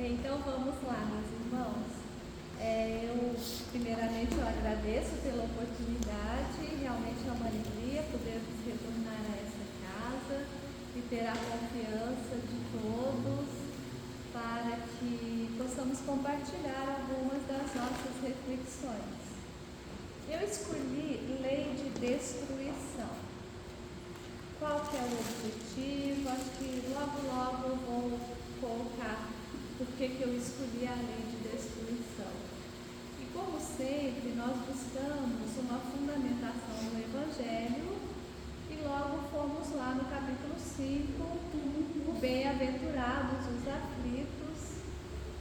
Então vamos lá, meus irmãos. Primeiramente eu agradeço pela oportunidade, realmente é uma alegria podermos retornar a essa casa e ter a confiança de todos para que possamos compartilhar algumas das nossas reflexões. Eu escolhi lei de destruição. Qual que é o objetivo? Acho que logo eu vou colocar por que eu escolhi a lei de destruição. E como sempre, nós buscamos uma fundamentação no Evangelho e logo fomos lá no capítulo 5, bem-aventurados os aflitos,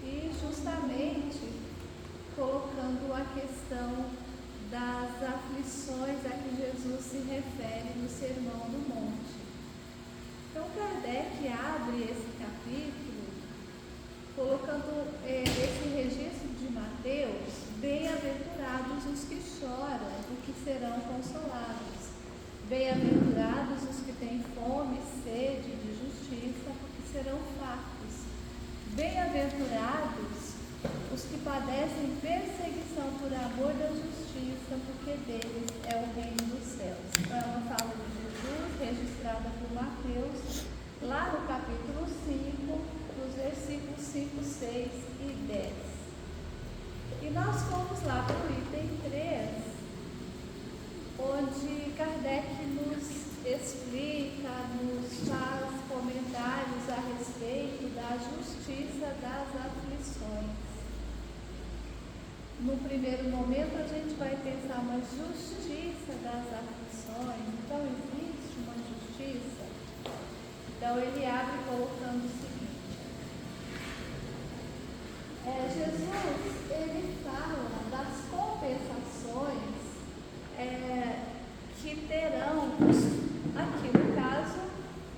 e justamente colocando a questão das aflições a que Jesus se refere no Sermão do Monte. Então Kardec abre esse capítulo colocando esse registro de Mateus: bem-aventurados os que choram, porque serão consolados. Bem-aventurados os que têm fome e sede de justiça, porque serão fartos. Bem-aventurados os que padecem perseguição por amor da justiça, porque deles é o reino dos céus. Então é uma fala de Jesus registrada por Mateus, lá no capítulo 5, nos versículos 5, 6 e 10. E nós fomos lá para o item 3, onde Kardec nos explica, nos faz comentários a respeito da justiça das aflições. No primeiro momento a gente vai pensar uma justiça das aflições. Então existe uma justiça? Então ele abre colocando o seguinte: Jesus, ele fala das compensações que terão, aqui no caso,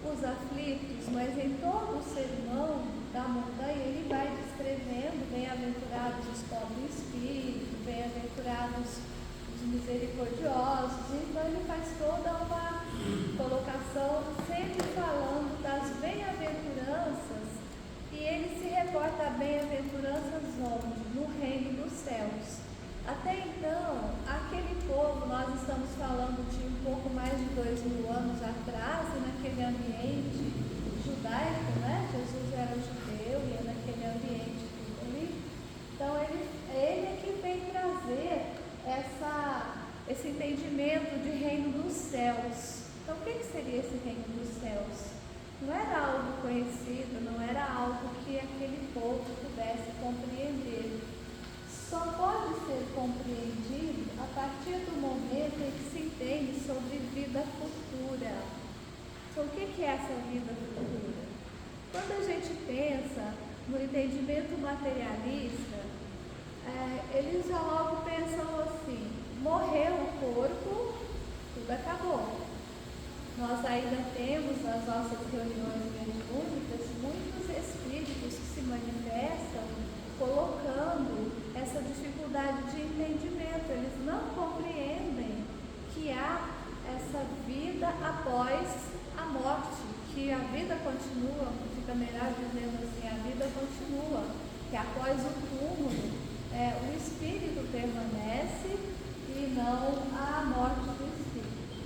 os aflitos, mas em todo o sermão da montanha ele vai descrevendo: bem-aventurados os pobres em espírito, bem-aventurados os misericordiosos. Então ele faz toda uma colocação, sempre falando das bem-aventuranças, e ele se reporta a bem-aventuranças onde? No reino dos céus. Até então, aquele povo, nós estamos falando de um pouco mais de 2000 anos atrás, naquele ambiente judaico, né? Jesus era judeu e é naquele ambiente ali. Então ele é que vem trazer esse entendimento de reino dos céus. Então o que seria esse reino dos céus? Não era algo conhecido, não era algo que aquele povo pudesse compreender. Só pode ser compreendido a partir do momento em que se entende sobre vida futura. Então, o que é essa vida futura? Quando a gente pensa no entendimento materialista, eles já logo pensam assim: morreu o corpo, tudo acabou. Nós ainda temos nas nossas reuniões mediúnicas muitos espíritos que se manifestam colocando essa dificuldade de entendimento. Eles não compreendem que há essa vida após a morte, que a vida continua, fica melhor dizendo assim: a vida continua, que após o túmulo o espírito permanece e não a morte do espírito.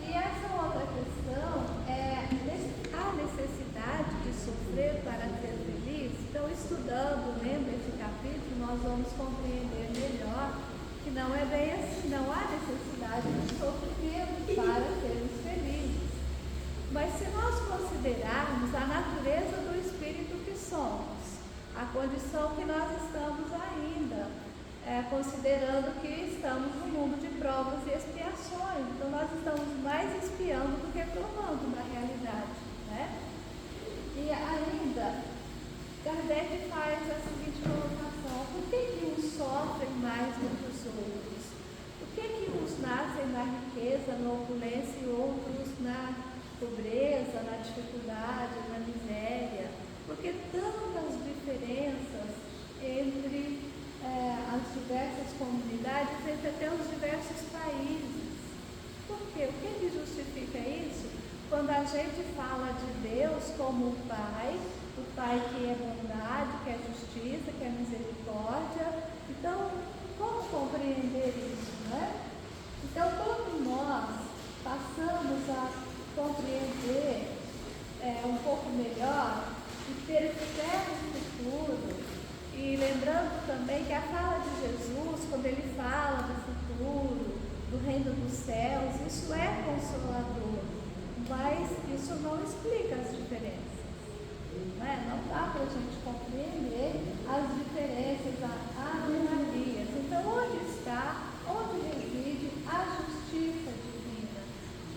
E essa outra questão é a necessidade de sofrer para ser feliz. Então, estudando, lendo esse capítulo, nós vamos compreender melhor que não é bem assim, não há necessidade de sofrimento para sermos felizes. Mas se nós considerarmos a natureza do espírito que somos, a condição que nós estamos ainda, considerando que estamos no mundo de provas e expiações, então nós estamos mais espiando do que provando na realidade, né? E ainda, Kardec faz a seguinte colocação: por que uns sofrem mais do que os outros? Por que uns nascem na riqueza, na opulência, e outros na pobreza, na dificuldade, na miséria? Por que tantas diferenças entre as diversas comunidades, entre até os diversos países? Por quê? O que justifica isso? Quando quando a gente fala de Deus como o Pai que é bondade, que é justiça, que é misericórdia, então, como compreender isso, né? Então, quando nós passamos a compreender um pouco melhor e ter fé no futuro, e lembrando também que a fala de Jesus, quando ele fala do futuro, do reino dos céus, isso é consolador, mas isso não explica as diferenças. Não dá para a gente compreender as diferenças, as anomalias. Então, onde reside a justiça divina?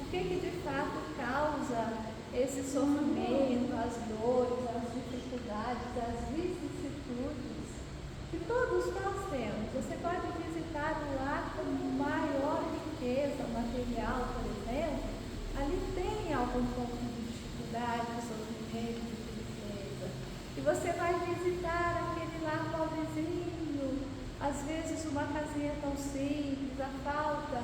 O que de fato causa esse sofrimento, as dores, as dificuldades, as vicissitudes que todos nós temos? Você pode visitar o lar com maior riqueza material, por exemplo, ali tem algum ponto de dificuldade, sofrimento, e você vai visitar aquele lar pobrezinho, às vezes uma casinha tão simples, a falta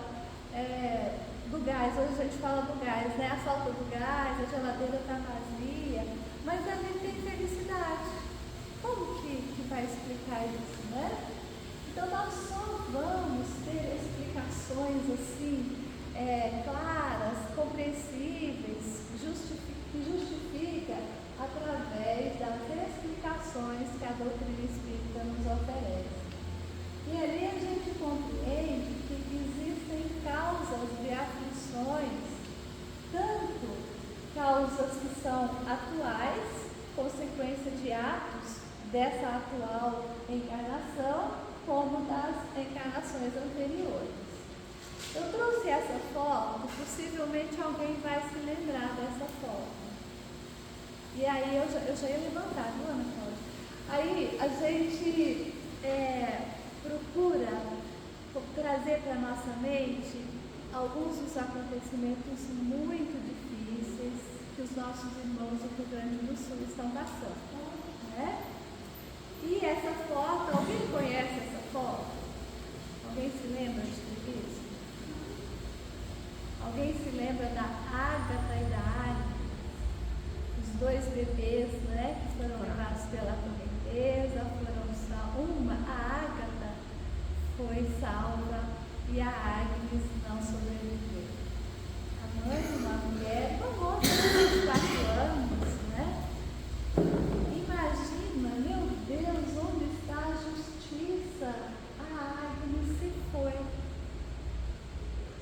do gás, hoje a gente fala do gás, né? A falta do gás, a geladeira está vazia, mas ali tem felicidade. Como que vai explicar isso, né? Então nós só vamos ter explicações assim, claras, compreensíveis, que justifica através das explicações que a doutrina espírita nos oferece. E ali a gente compreende que existem causas de aflições, tanto causas que são atuais, consequência de atos dessa atual encarnação, como das encarnações anteriores. Eu trouxe essa foto, possivelmente alguém vai se lembrar dessa foto. E aí eu já ia levantar, viu, Ana Cláudia? Aí a gente procura trazer para a nossa mente alguns dos acontecimentos muito difíceis que os nossos irmãos do Rio Grande do Sul estão passando, né? E essa foto, alguém conhece essa foto? Alguém se lembra de tudo isso? Alguém se lembra da Ágata e da Ágata? Os dois bebês, né, que foram levados pela correnteza, a Ágata foi salva e a Agnes não sobreviveu. A mãe de uma mulher, uma moça de 24 anos, né? Imagina, meu Deus, onde está a justiça? A Agnes se foi.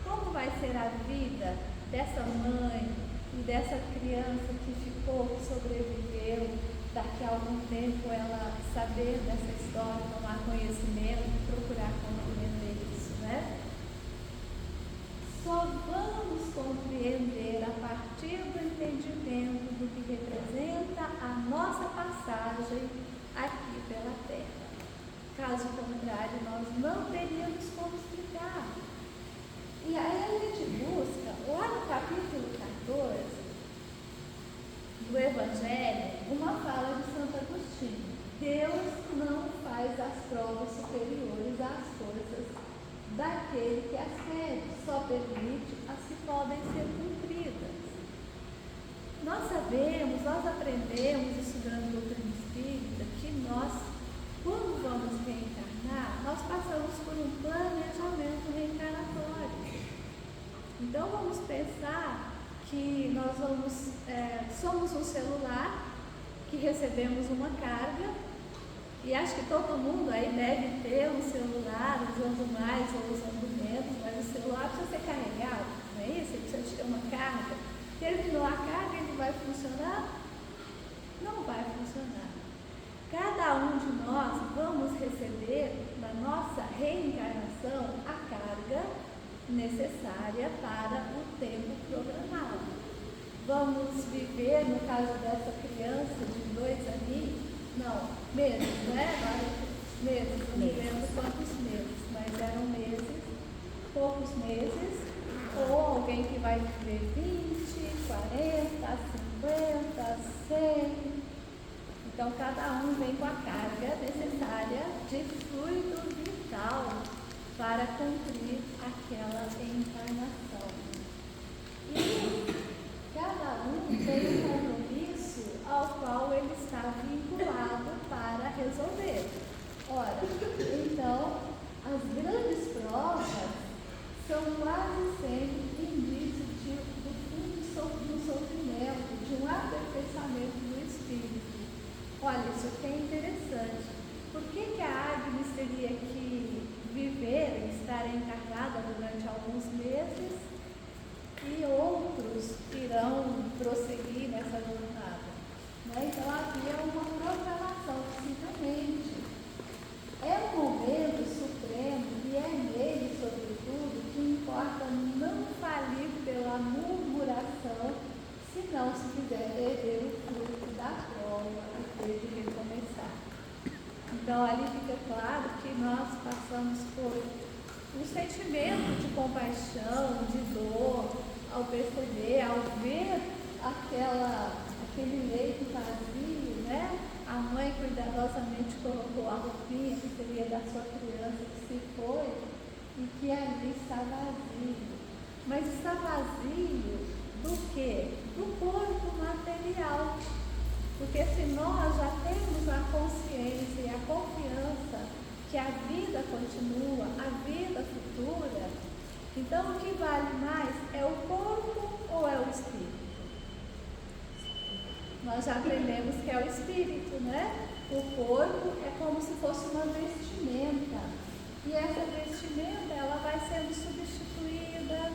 Como vai ser a vida dessa mãe e dessa criança que ficou, que sobreviveu, daqui a algum tempo ela saber dessa história, tomar conhecimento, procurar compreender isso, né? Só vamos compreender a partir do entendimento do que representa a nossa passagem aqui pela Terra. Caso contrário, nós não teríamos como explicar. E aí a gente busca, lá no capítulo 14 do Evangelho, uma fala de Santo Agostinho. Deus não faz as provas superiores às forças daquele que as pede, só permite as que podem ser cumpridas. Nós sabemos, nós aprendemos, estudando doutrina espírita, que nós, quando vamos reencarnar, nós passamos por um planejamento reencarnatório. Então vamos pensar que nós somos um celular que recebemos uma carga, e acho que todo mundo aí deve ter um celular, usando mais ou usando menos, mas o celular precisa ser carregado, não é isso? Ele precisa ter uma carga. Terminou a carga, ele vai funcionar? Não vai funcionar. Cada um de nós vamos receber na nossa reencarnação a carga necessária para o tempo programado. Vamos viver, no caso dessa criança de 2 aninhos, meses, né? Meses, não lembro quantos meses, mas eram meses, poucos meses, ou alguém que vai viver 20, 40, 50, 100. Então, cada um vem com a carga necessária de fluido vital para cumprir aquela encarnação. E cada tem um compromisso ao qual ele está vinculado para resolver. Ora, então, as grandes provas são quase sempre indícios do fim do sofrimento, de um aperfeiçoamento do espírito. Olha, isso aqui é interessante. Por que a Agnes teria que viver e estar encarnada durante alguns meses e outros irão prosseguir nessa jornada? Né? Então havia uma programação, simplesmente. É um momento supremo e é nele, sobretudo, que importa não falir pela murmuração, senão se quiser perder o fruto da prova e ter de recomeçar. Então ali fica claro que nós passamos por um sentimento de compaixão, de dor, ao perceber, ao ver aquele leito vazio, né? A mãe cuidadosamente colocou a roupinha que seria da sua criança que se foi e que ali está vazio. Mas está vazio do quê? Do corpo material. Porque se nós já temos a consciência e a confiança que a vida continua, a vida futura, então o que vale mais é o corpo ou é o espírito? Nós já aprendemos que é o espírito, né? O corpo é como se fosse uma vestimenta. E essa vestimenta, ela vai sendo substituída.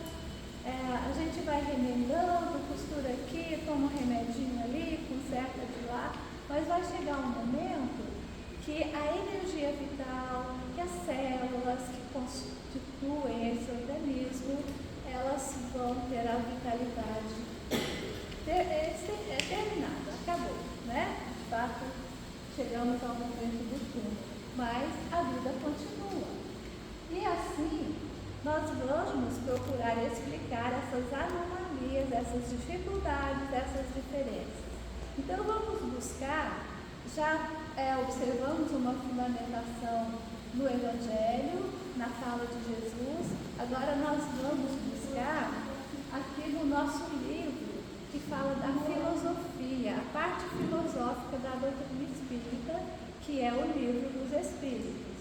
A gente vai remendando, costura aqui, toma um remedinho ali, conserta de lá. Mas vai chegar um momento que a energia vital, que as células que constituem esse organismo, elas vão ter a vitalidade terminado, acabou, né? De fato, chegamos ao momento do túmulo, mas a vida continua. E assim, nós vamos procurar explicar essas anomalias, essas dificuldades, essas diferenças. Então, vamos buscar, já observamos uma fundamentação no Evangelho, na fala de Jesus, agora nós vamos buscar aqui no nosso livro, que fala da filosofia, a parte filosófica da doutrina espírita, que é o Livro dos Espíritos.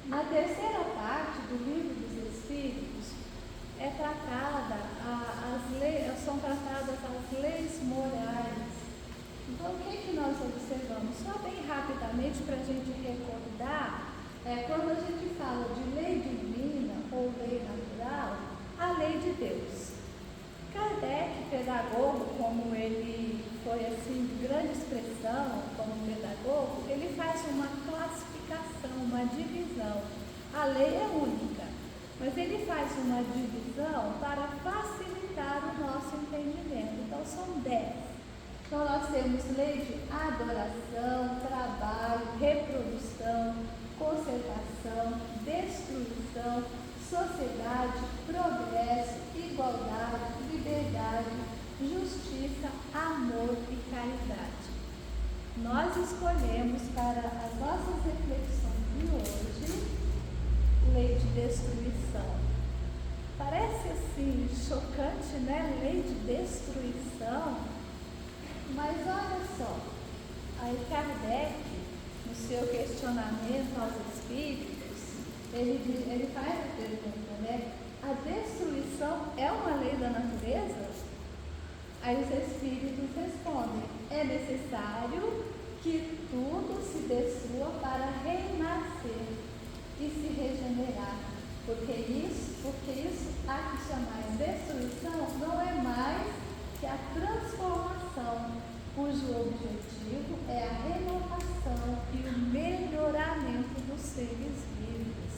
Na terceira parte do Livro dos Espíritos é tratada são tratadas as leis morais. Então, o que nós observamos? Só bem rapidamente para a gente recordar, quando a gente fala de lei divina ou lei natural, a lei de Deus. Kardec, pedagogo, como ele foi assim, de grande expressão como pedagogo, ele faz uma classificação, uma divisão. A lei é única, mas ele faz uma divisão para facilitar o nosso entendimento. Então são 10. Então nós temos lei de adoração, trabalho, reprodução, conservação, destruição, sociedade, progresso, igualdade, liberdade, justiça, amor e caridade. Nós escolhemos para as nossas reflexões de hoje, lei de destruição. Parece assim chocante, né? Lei de destruição. Mas olha só, aí Kardec, no seu questionamento aos espíritos, ele faz a pergunta, né? A destruição é uma lei da natureza? Aí os espíritos respondem, é necessário que tudo se destrua para renascer e se regenerar. Porque isso há que chamar de destruição não é mais que a transformação, cujo objetivo é a renovação e o melhoramento dos seres vivos.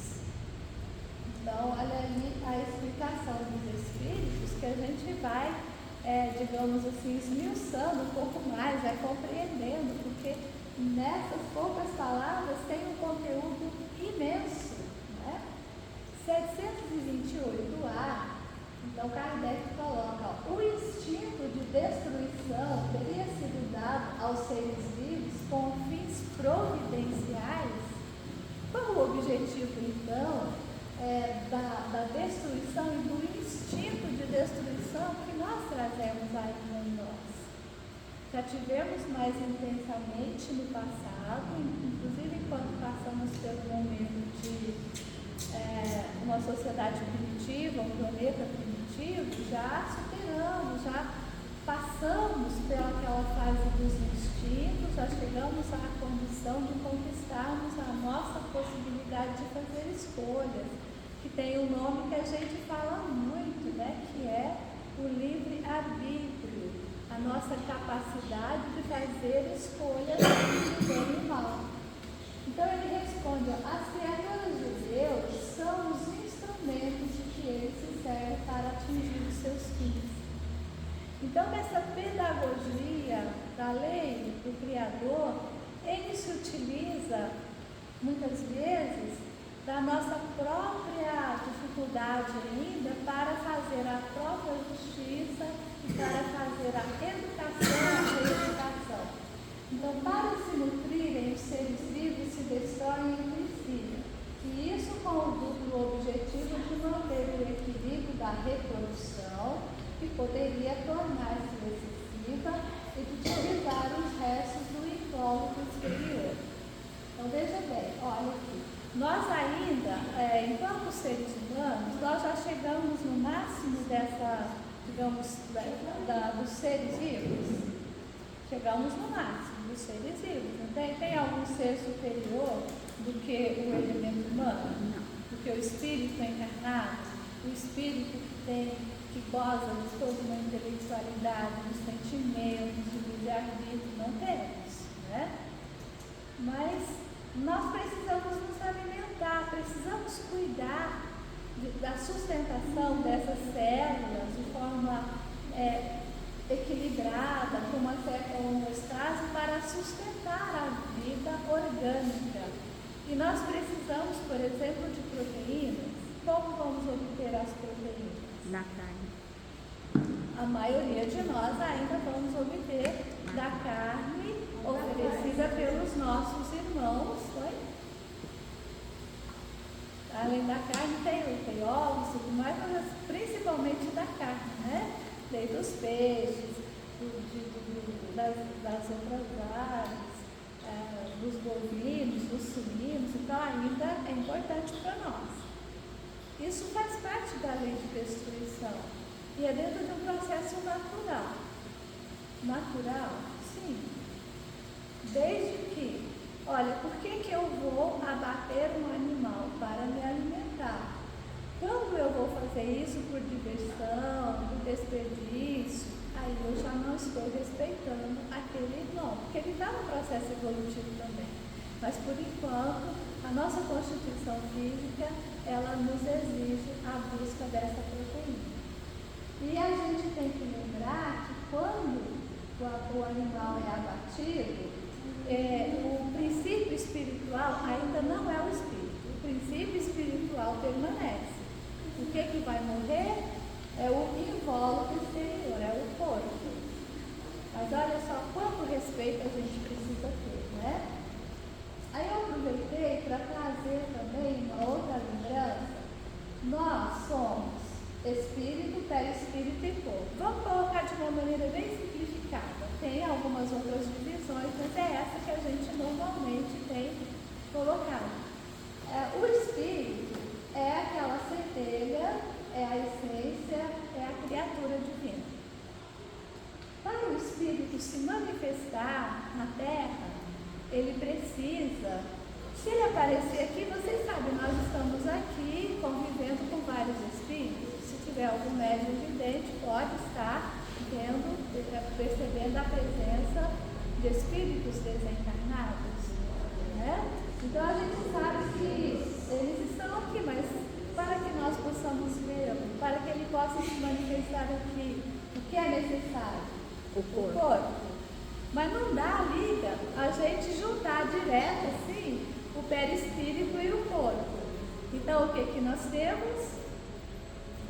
Então, olha ali a explicação dos espíritos que a gente vai, digamos assim, esmiuçando um pouco mais, compreendendo, porque nessas poucas palavras tem um conteúdo imenso, né? 728A, então Kardec coloca, o instinto de destruição teria sido dado aos seres vivos com fins providenciais. Qual o objetivo, então, da destruição e do instinto de destruição? ainda em nós. Já tivemos mais intensamente no passado, inclusive quando passamos pelo momento de uma sociedade primitiva, um planeta primitivo, já superamos, já passamos pelaquela fase dos instintos, já chegamos à condição de conquistarmos a nossa possibilidade de fazer escolhas, que tem um nome que a gente fala muito, né, que é o livre-arbítrio, a nossa capacidade de fazer escolhas entre o bem e o mal. Então ele responde: as criaturas de Deus são os instrumentos de que ele se serve para atingir os seus fins. Então, nessa pedagogia da lei do Criador, ele se utiliza, muitas vezes, da nossa própria dificuldade ainda para fazer a própria justiça e para fazer a educação e a reeducação. Então, para se nutrirem, os seres vivos se destroem entre si. E isso com o duplo objetivo de manter o equilíbrio da reprodução, que poderia tornar-se excessiva, e de utilizar os restos do invólucro exterior. Então, veja bem, olha aqui. Nós ainda, enquanto seres humanos, nós já chegamos no máximo dessa, digamos, dos seres vivos. Chegamos no máximo dos seres vivos. Não tem algum ser superior do que o elemento humano? Não. Do que o espírito encarnado? O espírito que goza de toda uma intelectualidade, dos sentimentos, do livre-arbítrio, não temos, né? Mas nós precisamos nos alimentar, precisamos cuidar da sustentação dessas células de forma equilibrada, com uma certa homeostase, para sustentar a vida orgânica. E nós precisamos, por exemplo, de proteínas. Como vamos obter as proteínas? Na carne. A maioria de nós ainda vamos obter da carne oferecida pelos nossos irmãos, foi? Além da carne tem ovos e tudo mais, mas principalmente da carne, né? Daí dos peixes, das outras aves, dos bovinos, dos suínos, então ainda é importante para nós. Isso faz parte da lei de destruição e é dentro de um processo natural. Natural? Sim. Desde que, olha, por que eu vou abater um animal? Para me alimentar. Quando eu vou fazer isso por diversão, por desperdício, aí eu já não estou respeitando aquele irmão, porque ele está no processo evolutivo também. Mas por enquanto, a nossa constituição física, ela nos exige a busca dessa proteína. E a gente tem que lembrar que quando o animal é abatido, o princípio espiritual ainda não é o espírito. O princípio espiritual permanece. O que vai morrer é o invólucro exterior, é o corpo. Mas olha só quanto respeito a gente precisa ter, né? Aí eu aproveitei para trazer também uma outra lembrança. Nós somos espírito, perispírito e corpo. Vamos colocar de uma maneira bem simplificada. Tem algumas outras divisões, mas é essa que a gente normalmente tem colocado. O espírito é aquela centelha, é a essência, é a criatura divina. Para o espírito se manifestar na Terra, ele precisa, se ele aparecer aqui, vocês sabem, nós estamos aqui convivendo com vários espíritos. Se tiver algum médium vidente, pode estar percebendo a presença de espíritos desencarnados, né? Então a gente sabe que eles estão aqui, mas para que nós possamos vê-lo, para que ele possa se manifestar aqui, o que é necessário? O corpo. Mas não dá, liga, a gente juntar direto assim o perispírito e o corpo. Então o que nós temos?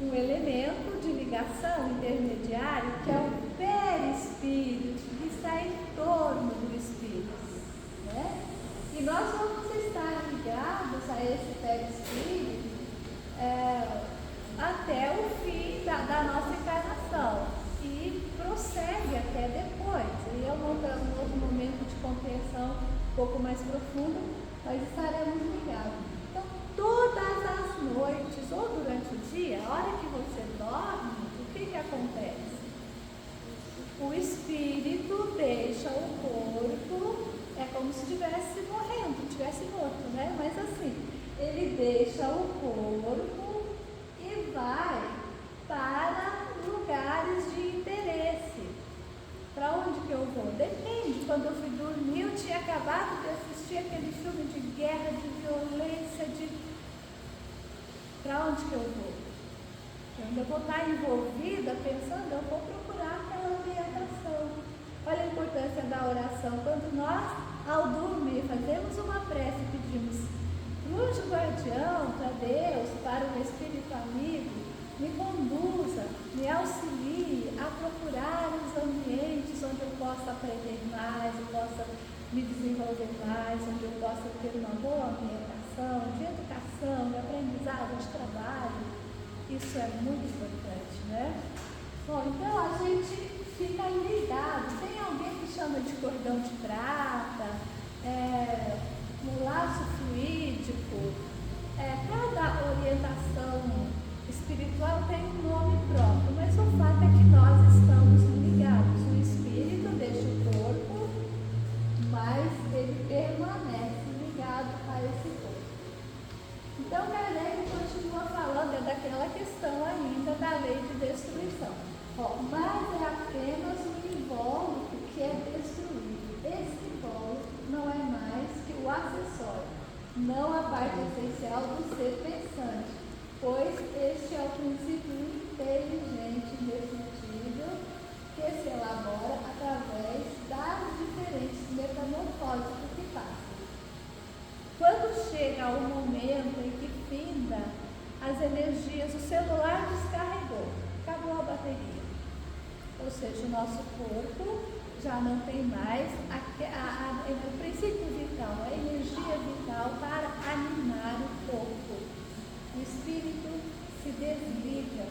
Um elemento de ligação intermediário que é o perispírito, que está em torno do espírito, né? E nós vamos estar ligados a esse perispírito até o fim da nossa encarnação e pouco mais profundo, nós estaremos ligados. Então, todas as noites ou durante o dia, a hora que você dorme, o que acontece? O espírito deixa o corpo, é como se estivesse morrendo, estivesse morto, né? Mas assim, ele deixa o corpo e vai para lugares de interesse. Para onde que eu vou? Depende. Quando eu fui dormir, eu tinha acabado de assistir aquele filme de guerra, de violência, Para onde que eu vou? Eu ainda vou estar envolvida pensando, eu vou procurar aquela orientação. Olha a importância da oração. Quando nós, ao dormir, fazemos uma prece e pedimos para o anjo guardião, para Deus, para o Espírito amigo, me conduza, me auxilie a procurar os ambientes onde eu possa aprender mais, eu possa me desenvolver mais, onde eu possa ter uma boa orientação, de educação, de aprendizado, de trabalho. Isso é muito importante, né? Bom, então a gente fica ligado. Tem alguém que chama de cordão de prata, um laço fluídico. Cada orientação espiritual tem um nome próprio, mas o fato é que nós estamos ligados. O espírito deixa o corpo, mas ele permanece ligado a esse corpo. Então, Kardec continua falando daquela questão ainda da lei de destruição. Mas é apenas o invólucro que é destruído. Esse invólucro não é mais que o acessório, não a parte essencial do ser pensante, pois este é o princípio inteligente e indefinitível que se elabora através das diferentes metamorfoses que passa. Quando chega o momento em que finda as energias, o celular descarregou, acabou a bateria. Ou seja, o nosso corpo já não tem mais o princípio vital, a energia vital para animar o corpo. O espírito se desliga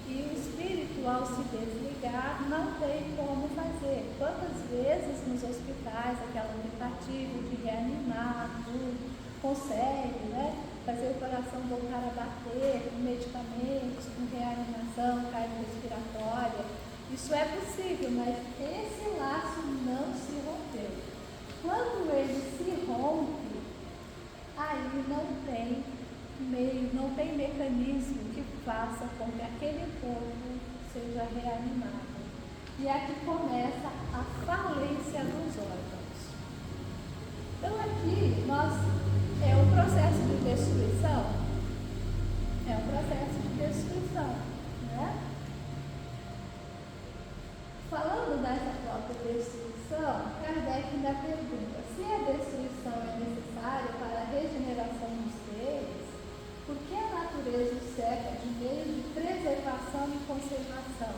e o espírito, ao se desligar, não tem como fazer. Quantas vezes nos hospitais, aquela tentativa de reanimar tudo, consegue, né, fazer o coração voltar a bater com medicamentos, com reanimação cardiorrespiratória. Isso é possível, mas esse laço não se rompeu. Quando ele se rompe, aí não tem meio, não tem mecanismo que faça com que aquele corpo seja reanimado. E aqui começa a falência dos órgãos. Então aqui é um processo de destruição. É um processo de destruição, né? Falando dessa própria destruição, Kardec ainda pergunta: se a destruição é necessária para a regeneração dos seres, por que a natureza o cerca de meios de preservação e conservação?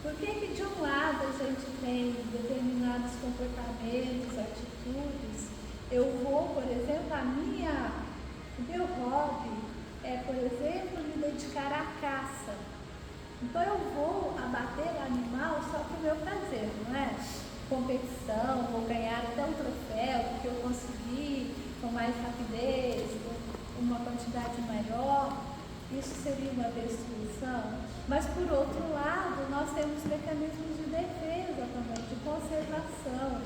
Por que de um lado a gente tem determinados comportamentos, atitudes? Eu vou, por exemplo, o meu hobby é, por exemplo, me dedicar à caça. Então eu vou abater o animal só para o meu prazer, não é? Competição, vou ganhar até um troféu porque eu consegui com mais rapidez, com uma quantidade maior. Isso seria uma destruição. Mas por outro lado, nós temos mecanismos de defesa também, de conservação.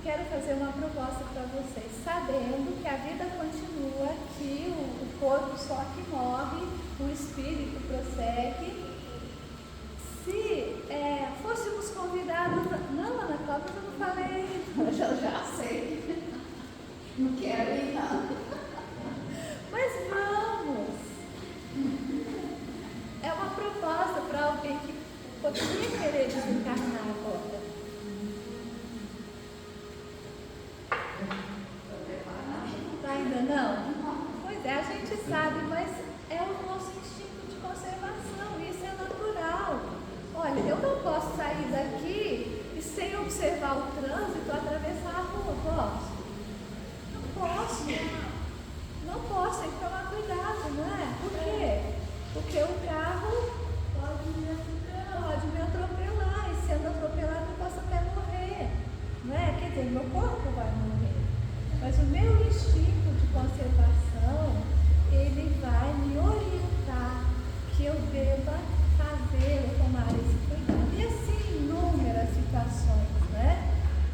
Quero fazer uma proposta para vocês, sabendo que a vida continua, que o corpo só que morre, o espírito prossegue. Se fôssemos convidados, não, Ana Cláudia, eu não falei, eu já sei, não quero ir não, mas vamos, é uma proposta para alguém que poderia querer desencarnar agora. Ainda não? Pois é, a gente sabe, mas é o nosso instinto de conservação, isso é natural. Olha, eu não posso sair daqui e sem observar o trânsito atravessar a rua, posso? Não posso. Não posso, tem que tomar cuidado, não é? Por quê? Porque o carro pode me atropelar, e sendo atropelado eu posso até morrer. né? Quer dizer, meu corpo vai morrer, mas o meu instinto de conservação, ele vai me orientar que eu deva fazer ou tomar esse cuidado. E assim, inúmeras situações, né?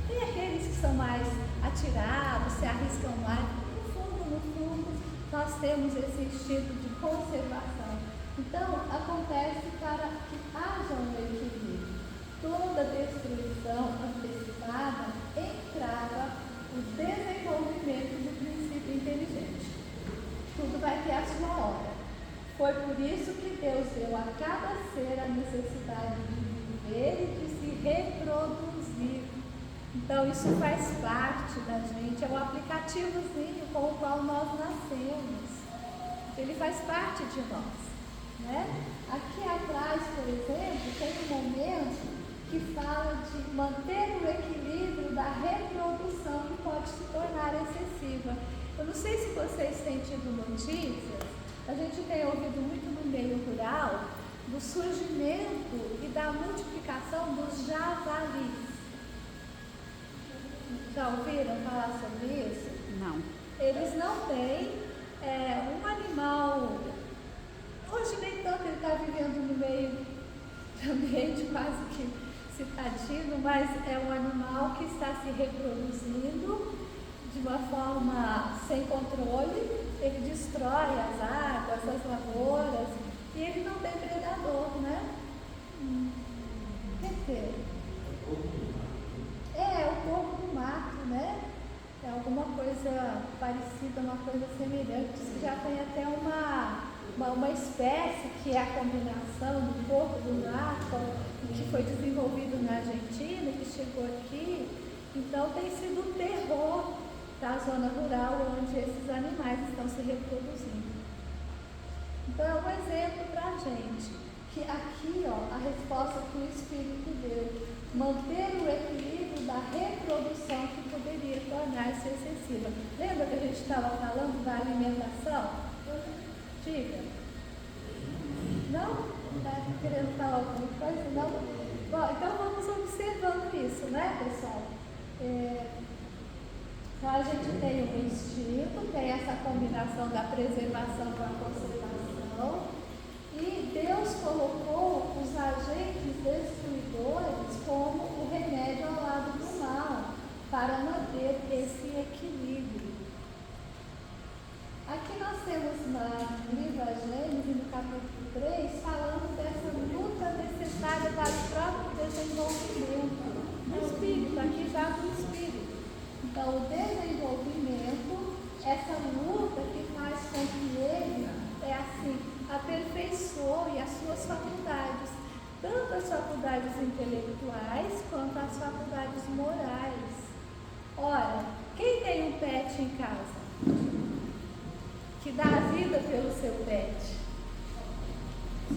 Tem aqueles que são mais atirados, se arriscam mais. No fundo, nós temos esse instinto de conservação. Então, acontece para que haja um equilíbrio. Toda destruição antecipada entrava o desenvolvimento do princípio inteligente. Tudo vai ter a sua hora. Foi por isso que Deus deu a cada ser a necessidade de viver e de se reproduzir. Então, isso faz parte da gente, é um aplicativozinho com o qual nós nascemos. Ele faz parte de nós, né? Aqui atrás, por exemplo, tem um momento que fala de manter o equilíbrio da reprodução que pode se tornar excessiva. Eu não sei se vocês têm tido notícias, a gente tem ouvido muito no meio rural do surgimento e da multiplicação dos javalis. Já ouviram falar sobre isso? Não. Eles não têm um animal, hoje nem tanto, ele está vivendo no meio de ambiente quase que citadino, mas é um animal que está se reproduzindo de uma forma sem controle, ele destrói as águas, as lavouras, e ele não tem predador, né? Quer dizer, é o corpo do mato, né? É alguma coisa parecida, uma coisa semelhante. Diz que já tem até uma espécie que é a combinação do corpo do mato, que foi desenvolvido na Argentina, que chegou aqui. Então tem sido o terror da zona rural onde esses animais estão se reproduzindo. Então é um exemplo para a gente, que aqui a resposta que o Espírito deu, manter o equilíbrio da reprodução que poderia tornar-se excessiva. Lembra que a gente estava falando da alimentação? Diga. Não? Está querendo falar alguma coisa? Não? Bom, então vamos observando isso, né, pessoal? Então a gente tem o instinto, tem essa combinação da preservação com a conservação, e Deus colocou os agentes destruidores como o remédio ao lado do mal, para manter esse equilíbrio. Aqui nós temos no livro a Gênesis, no capítulo 3, falando dessa luta necessária para o próprio desenvolvimento do espírito, aqui já do espírito. Então, o desenvolvimento, essa luta que faz com que ele, aperfeiçoe as suas faculdades, tanto as faculdades intelectuais quanto as faculdades morais. Ora, quem tem um pet em casa? Que dá a vida pelo seu pet?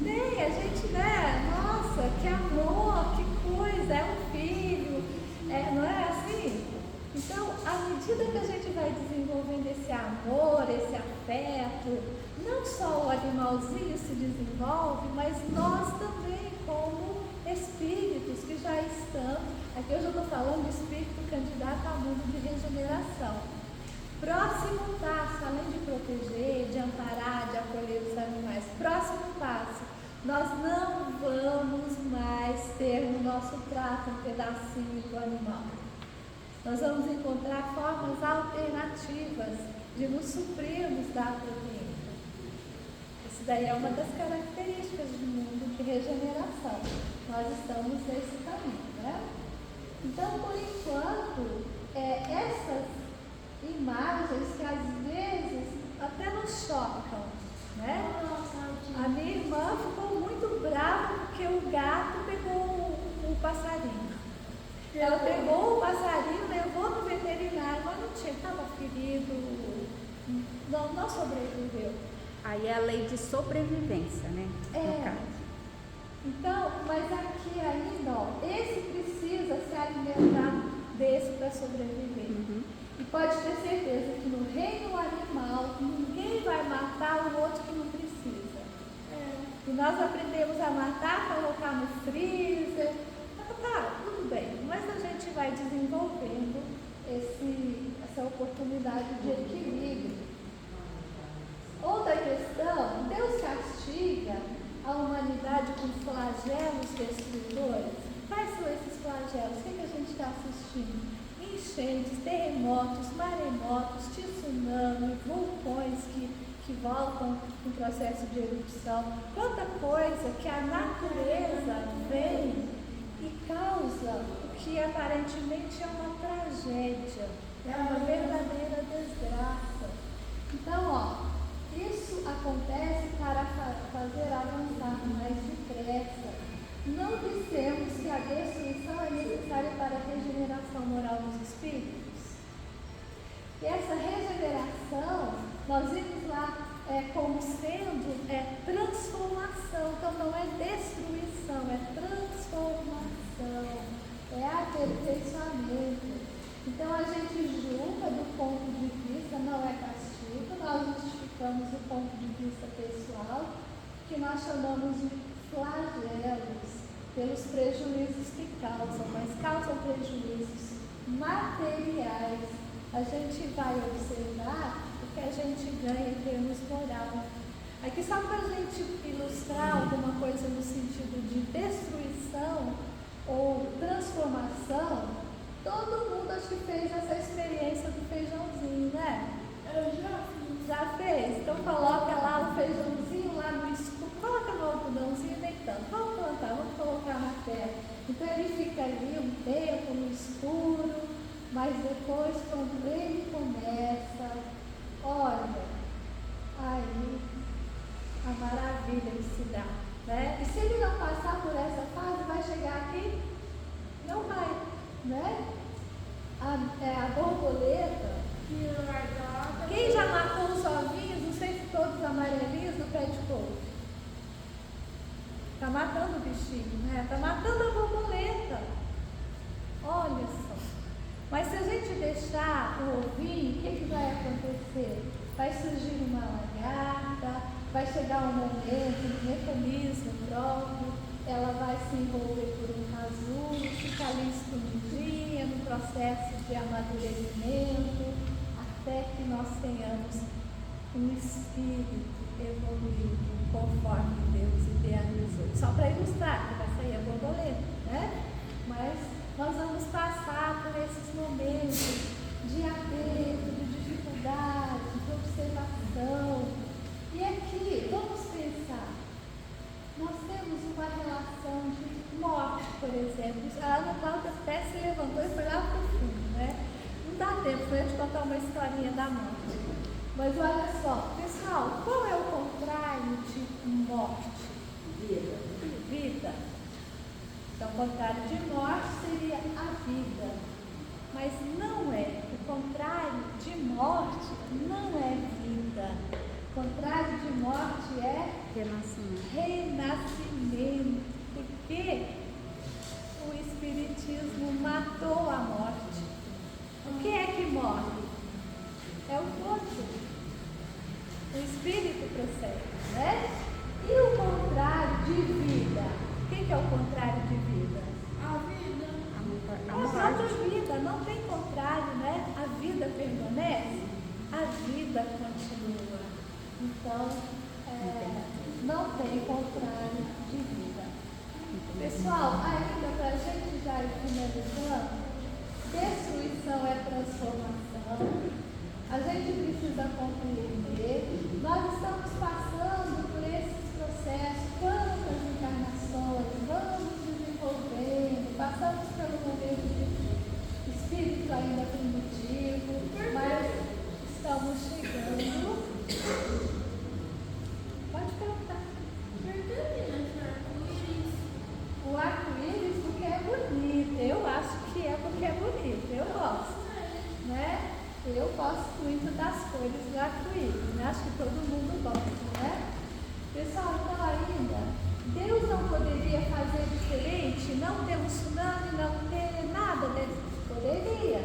Tem, a gente, né? Nossa, que amor, que coisa, é um filho, não é assim? Então, à medida que a gente vai desenvolvendo esse amor, esse afeto, não só o animalzinho se desenvolve, mas nós também, como espíritos que já estão, aqui eu já estou falando de espírito candidato ao mundo de regeneração. Próximo passo, além de proteger, de amparar, de acolher os animais, próximo passo, nós não vamos mais ter no nosso prato um pedacinho do animal. Nós vamos encontrar formas alternativas de nos suprirmos da proteína. Isso daí é uma das características do mundo de regeneração. Nós estamos nesse caminho, né? Então, por enquanto, essas imagens que às vezes até nos chocam, né? A minha irmã ficou muito brava porque o gato pegou o passarinho. Ela pegou o passarinho, levou no veterinário, mas não tinha, estava ferido, não sobreviveu. Aí é a lei de sobrevivência, né? No caso. Então, mas aqui ainda, esse precisa se alimentar desse para sobreviver. Uhum. E pode ter certeza que no reino animal, ninguém vai matar o outro que não precisa. E nós aprendemos a matar, colocar no freezer. tá, tudo bem, mas a gente vai desenvolvendo essa oportunidade de equilíbrio. Outra questão, Deus castiga a humanidade com flagelos destruidores. Quais são esses flagelos? O que a gente está assistindo? Enchentes, terremotos, maremotos, tsunami, vulcões que voltam em processo de erupção. Quanta coisa que a natureza vem e causa o que aparentemente é uma tragédia, é uma verdadeira desgraça. Então, isso acontece para fazer avançar mais depressa. Não dissemos que a destruição é necessária para a regeneração moral dos espíritos. E essa regeneração, nós vimos lá como sendo transformação. Então não é destruição, é transformação, é aperfeiçoamento. Então a gente julga do ponto de vista, não é castigo, nós justificamos do ponto de vista pessoal, que nós chamamos de flagelos, pelos prejuízos que causam, mas causam prejuízos materiais. A gente vai observar o que a gente ganha em termos moral. Aqui só para a gente ilustrar alguma coisa no sentido de destruição ou transformação, todo mundo acho que fez essa experiência do feijãozinho, né? Eu já fez? Então coloca lá o feijãozinho lá no escuro, coloca no algodãozinho deitando, vamos plantar, vamos colocar na terra. Então ele fica ali um tempo no escuro, mas depois quando ele começa, olha, aí a maravilha que se dá, né? E se ele não passar por essa fase, vai chegar aqui? Não vai, né? A borboleta, quem já matou os ovinhos, não sei se todos amarelinhos no pé de couro? Está matando o bichinho, né? Está matando a borboleta. Olha só. Mas se a gente deixar o ovinho, o que vai acontecer? Vai surgir uma lagarta, vai chegar um momento, um mecanismo próprio, ela vai se envolver por um casulo, ficar ali escondidinha no processo de amadurecimento, até que nós tenhamos um espírito evoluído conforme Deus idealizou. Só para ilustrar, que vai sair a borboleta, né? Mas nós vamos passar por esses momentos de aperto, de dificuldade, de observação. E aqui, vamos pensar, nós temos uma relação de morte, por exemplo. A Ana Cláudia até se levantou e foi lá para o fundo, né? Não dá tempo para eu te contar uma historinha da morte. Mas olha só, pessoal, qual é o contrário de morte? Vida. Então, o contrário de morte seria a vida. Mas não é. O contrário de morte não é vida. O contrário de morte é renascimento. Porque o Espiritismo matou a morte. O que é que morre? É o corpo. O espírito prossegue, né? E o contrário de vida? O que é o contrário de vida? A vida. A própria vida, não tem contrário, né? A vida permanece, a vida continua. Então, não tem contrário de vida. Pessoal, ainda para a gente já ir finalizando, destruição é transformação. A gente precisa compreender, nós estamos passando por esses processos, quantas encarnações, vamos desenvolvendo, passamos pelo momento de espírito ainda primitivo, mas estamos chegando. Pode perguntar. O arco-íris porque é bonito, eu acho que é porque é bonito, eu gosto, né? Eu gosto muito das cores do arco-íris, né? Acho que todo mundo gosta, né? Pessoal, então ainda, Deus não poderia fazer diferente, não ter um tsunami, não ter nada desse? Poderia.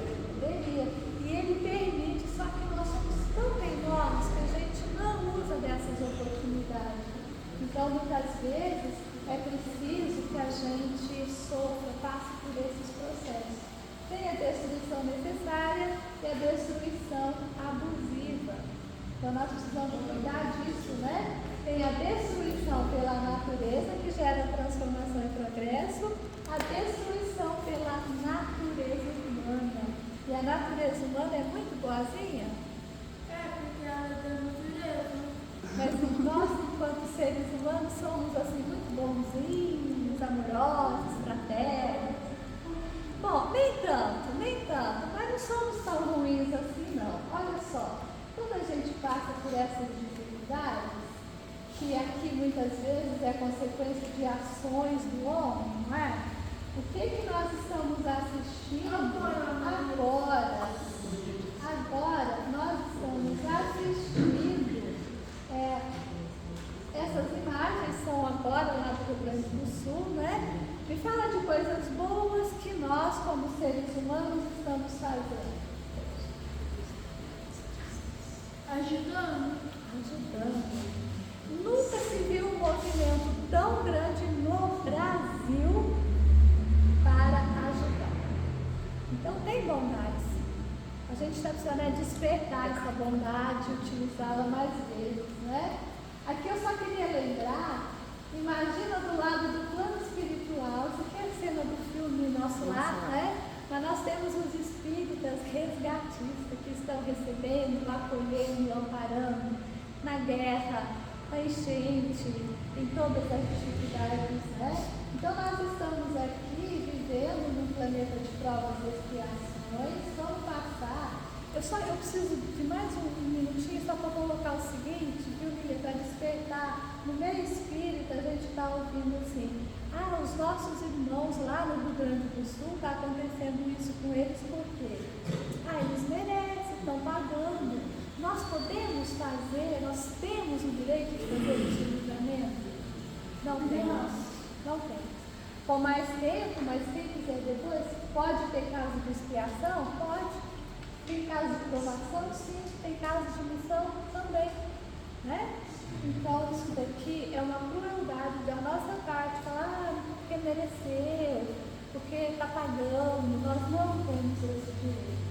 E Ele permite, só que nós somos tão teimosos que a gente não usa dessas oportunidades. Então, muitas vezes, é preciso que a gente sofra, passe Tem a destruição necessária e a destruição abusiva. Então nós precisamos cuidar disso, né? Tem a destruição pela natureza, que gera transformação e progresso, a destruição pela natureza humana. E a natureza humana é muito boazinha? Porque ela é da natureza. Mas nós, enquanto seres humanos, somos assim muito bonzinhos, amorosos, fraternos. Bom, nem tanto, mas não somos tão ruins assim não. Olha só, quando a gente passa por essas dificuldades, que aqui muitas vezes é consequência de ações do homem, não é? O que nós estamos assistindo agora? Agora nós estamos assistindo, essas imagens são agora lá do Rio Grande do Sul, né? Me fala de coisas boas que nós, como seres humanos, estamos fazendo. Ajudando. Nunca se viu um movimento tão grande no Brasil para ajudar. Então tem bondade. A gente está precisando despertar essa bondade e utilizá-la mais vezes, né? Aqui eu só queria lembrar, imagina do lado do plano espiritual, isso aqui é a cena do filme Nosso Lar, né? Mas nós temos os espíritas resgatistas que estão recebendo, acolhendo, amparando na guerra, na enchente, em todas as dificuldades, né? Então nós estamos aqui vivendo num planeta de provas e expiações. Vamos passar. Eu preciso de mais um minutinho só para colocar o seguinte, viu, Lília, para despertar. No meio espírita a gente está ouvindo assim, os nossos irmãos lá no Rio Grande do Sul, está acontecendo isso com eles por quê? Eles merecem, estão pagando. Nós podemos fazer, nós temos o direito de fazer esse julgamento? Não temos. Não temos. Com mais tempo, mas quem quiser depois, pode ter caso de expiação? Pode. Tem caso de provação? Sim. Tem caso de missão? Também. Né? Então, isso daqui é uma crueldade da nossa parte. Falar, porque mereceu, porque está pagando. Nós não temos esse direito.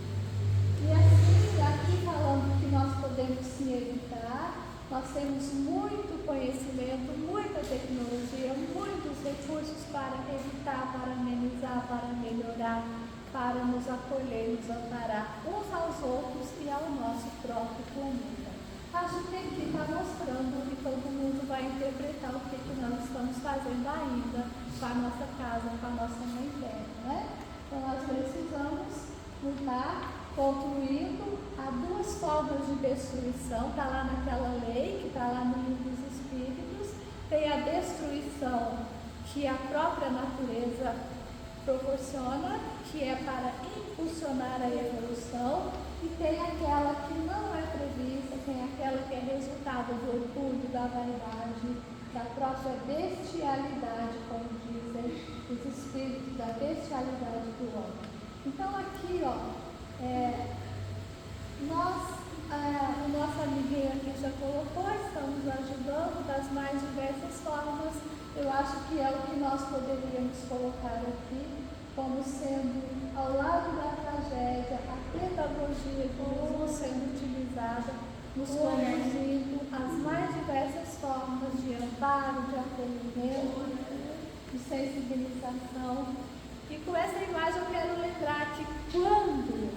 E assim, aqui falando que nós podemos sim evitar, nós temos muito conhecimento, muita tecnologia, muitos recursos para evitar, para amenizar, para melhorar, para nos acolher, nos amparar uns aos outros e ao nosso próprio planeta. Acho que aqui está mostrando que todo mundo vai interpretar o que nós estamos fazendo ainda com a nossa casa, com a nossa mãe terra, né? Então nós precisamos mudar. Concluindo, há duas formas de destruição, está lá naquela lei, que está lá no livro dos Espíritos. Tem a destruição que a própria natureza proporciona, que é para impulsionar a evolução, e tem aquela que não é prevista, tem aquela que é resultado do orgulho, da vaidade, da própria bestialidade, como dizem os Espíritos, da bestialidade do homem. Então aqui, o nosso amiguinho aqui já colocou, estamos ajudando das mais diversas formas. Eu acho que é o que nós poderíamos colocar aqui como sendo, ao lado da tragédia, a pedagogia de Jesus sendo utilizada, nos conduzindo às mais diversas formas de amparo, de acolhimento, de sensibilização. E com essa imagem eu quero lembrar que quando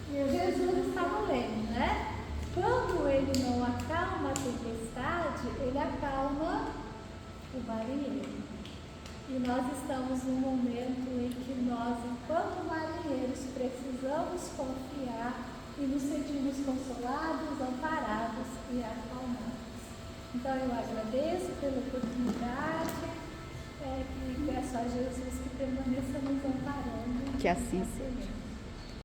Jesus estava lendo, né? Quando ele não acalma a tempestade, ele acalma o marinheiro. E nós estamos num momento em que nós, enquanto marinheiros, precisamos confiar e nos sentimos consolados, amparados e acalmados. Então eu agradeço pela oportunidade e peço a Jesus que permaneça nos amparando. Que assim seja.